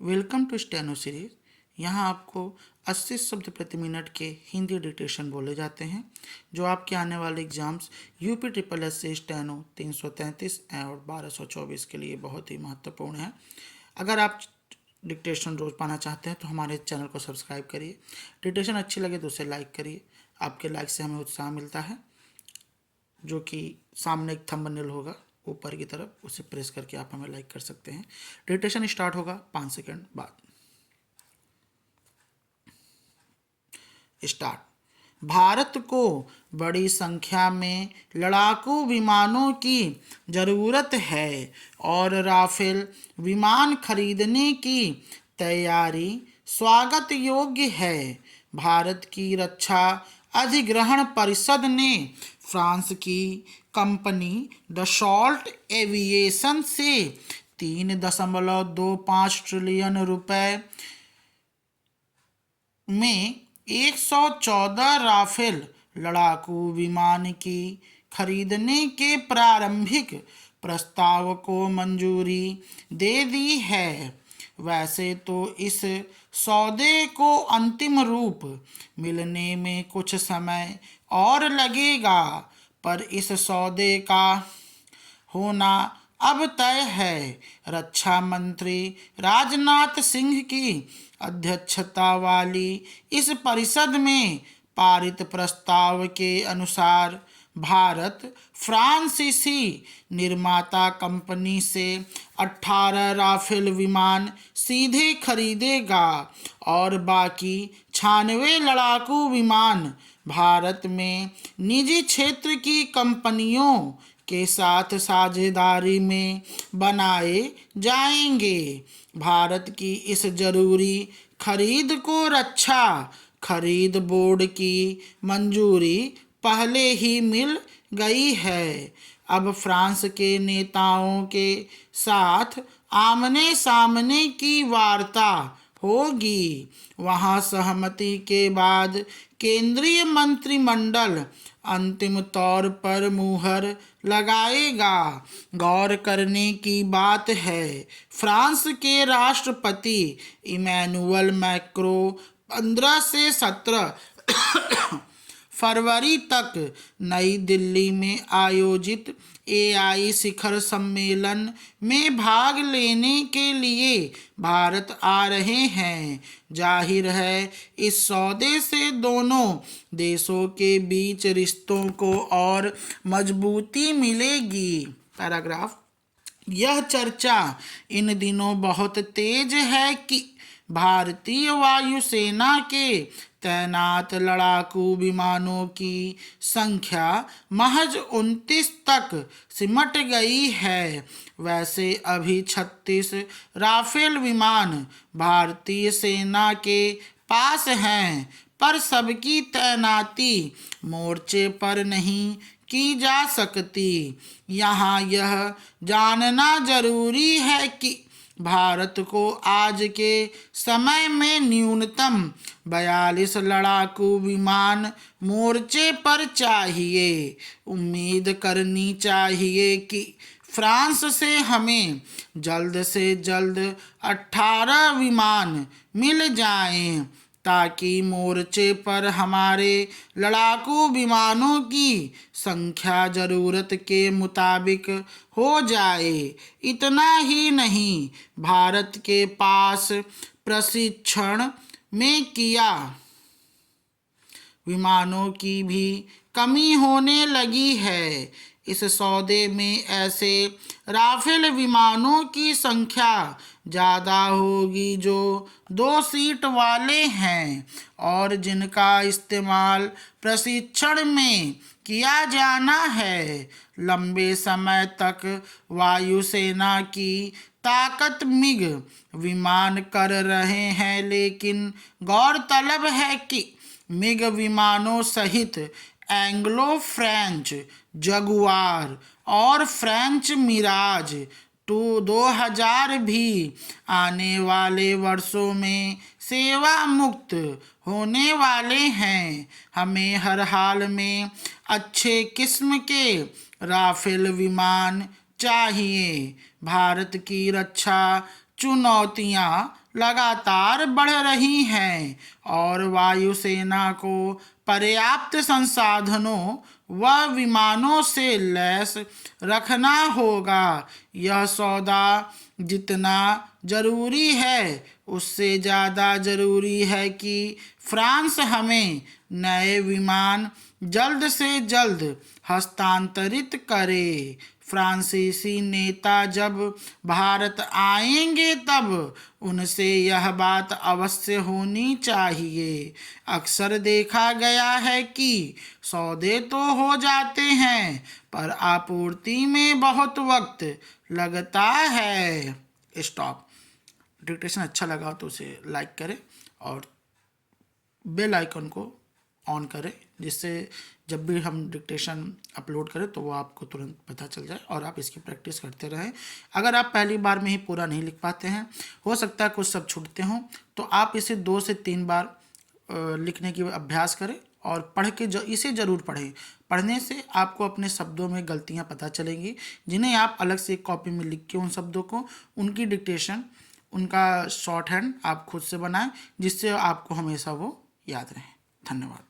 Welcome to steno series. यहाँ आपको 80 शब्द प्रति मिनट के हिंदी डिक्टेशन बोले जाते हैं जो आपके आने वाले exams UP triple S C steno 333 और 1224 के लिए बहुत ही महत्वपूर्ण है। अगर आप डिक्टेशन रोज़ पाना चाहते हैं तो हमारे चैनल को सब्सक्राइब करिए। डिक्टेशन अच्छी लगे तो उसे लाइक करिए। आपके लाइक से हमें उत्साह मिलता है। जो कि सामने एक थंबनेल होगा ऊपर की तरफ, उसे प्रेस करके आप हमें लाइक कर सकते हैं। डिक्टेशन स्टार्ट होगा 5 सेकंड बाद। स्टार्ट। भारत को बड़ी संख्या में लड़ाकू विमानों की ज़रूरत है और राफेल विमान खरीदने की तैयारी स्वागत योग्य है। भारत की रक्षा अधिग्रहण परिषद ने फ्रांस की कंपनी डसॉल्ट एविएशन से 3.25 ट्रिलियन रुपए में 114 राफेल लड़ाकू विमान की खरीदने के प्रारंभिक प्रस्ताव को मंजूरी दे दी है। वैसे तो इस सौदे को अंतिम रूप मिलने में कुछ समय और लगेगा, पर इस सौदे का होना अब तय है। रक्षा मंत्री राजनाथ सिंह की अध्यक्षता वाली इस परिषद में पारित प्रस्ताव के अनुसार भारत फ्रांसीसी निर्माता कंपनी से 18 राफेल विमान सीधे खरीदेगा और बाकी 96 लड़ाकू विमान भारत में निजी क्षेत्र की कंपनियों के साथ साझेदारी में बनाए जाएंगे। भारत की इस जरूरी खरीद को रक्षा खरीद बोर्ड की मंजूरी पहले ही मिल गई है। अब फ्रांस के नेताओं के साथ आमने सामने की वार्ता होगी। वहां सहमति के बाद केंद्रीय मंत्रिमंडल अंतिम तौर पर मुहर लगाएगा। गौर करने की बात है, फ्रांस के राष्ट्रपति इमैनुअल मैक्रो 15 से 17 फरवरी तक नई दिल्ली में आयोजित एआई शिखर सम्मेलन में भाग लेने के लिए भारत आ रहे हैं। जाहिर है इस सौदे से दोनों देशों के बीच रिश्तों को और मजबूती मिलेगी। पैराग्राफ। यह चर्चा इन दिनों बहुत तेज है कि भारतीय वायुसेना के तैनात लड़ाकू विमानों की संख्या महज 29 तक सिमट गई है। वैसे अभी 36 राफेल विमान भारतीय सेना के पास हैं, पर सबकी तैनाती मोर्चे पर नहीं की जा सकती। यहाँ यह जानना जरूरी है कि भारत को आज के समय में न्यूनतम 42 लड़ाकू विमान मोर्चे पर चाहिए। उम्मीद करनी चाहिए कि फ्रांस से हमें जल्द से जल्द 18 विमान मिल जाएं, ताकि मोर्चे पर हमारे लड़ाकू विमानों की संख्या जरूरत के मुताबिक हो जाए। इतना ही नहीं, भारत के पास प्रशिक्षण में किया विमानों की भी कमी होने लगी है। इस सौदे में ऐसे राफेल विमानों की संख्या ज़्यादा होगी जो 2 सीट वाले हैं और जिनका इस्तेमाल प्रशिक्षण में किया जाना है। लंबे समय तक वायुसेना की ताकत मिग विमान कर रहे हैं, लेकिन गौरतलब है कि मिग विमानों सहित एंग्लो फ्रेंच जगुआर और फ्रेंच मिराज 2000 भी आने वाले वर्षों में सेवा मुक्त होने वाले हैं। हमें हर हाल में अच्छे किस्म के राफेल विमान चाहिए। भारत की रक्षा चुनौतियां लगातार बढ़ रही हैं और वायुसेना को पर्याप्त संसाधनों व विमानों से लैस रखना होगा। यह सौदा जितना जरूरी है उससे ज़्यादा जरूरी है कि फ्रांस हमें नए विमान जल्द से जल्द हस्तांतरित करे। फ्रांसीसी नेता जब भारत आएंगे तब उनसे यह बात अवश्य होनी चाहिए। अक्सर देखा गया है कि सौदे तो हो जाते हैं पर आपूर्ति में बहुत वक्त लगता है। स्टॉप। डिक्टेशन अच्छा लगा तो उसे लाइक करें और बेल आइकन को ऑन करें, जिससे जब भी हम डिक्टेशन अपलोड करें तो वो आपको तुरंत पता चल जाए और आप इसकी प्रैक्टिस करते रहें। अगर आप पहली बार में ही पूरा नहीं लिख पाते हैं, हो सकता है कुछ सब छूटते हों, तो आप इसे 2 से 3 बार लिखने की अभ्यास करें और पढ़ के इसे ज़रूर पढ़ें। पढ़ने से आपको अपने शब्दों में गलतियाँ पता चलेंगी, जिन्हें आप अलग से एक कॉपी में लिख के उन शब्दों को, उनकी डिक्टेशन, उनका शॉर्ट हैंड आप खुद से बनाएं, जिससे आपको हमेशा वो याद रहे। धन्यवाद।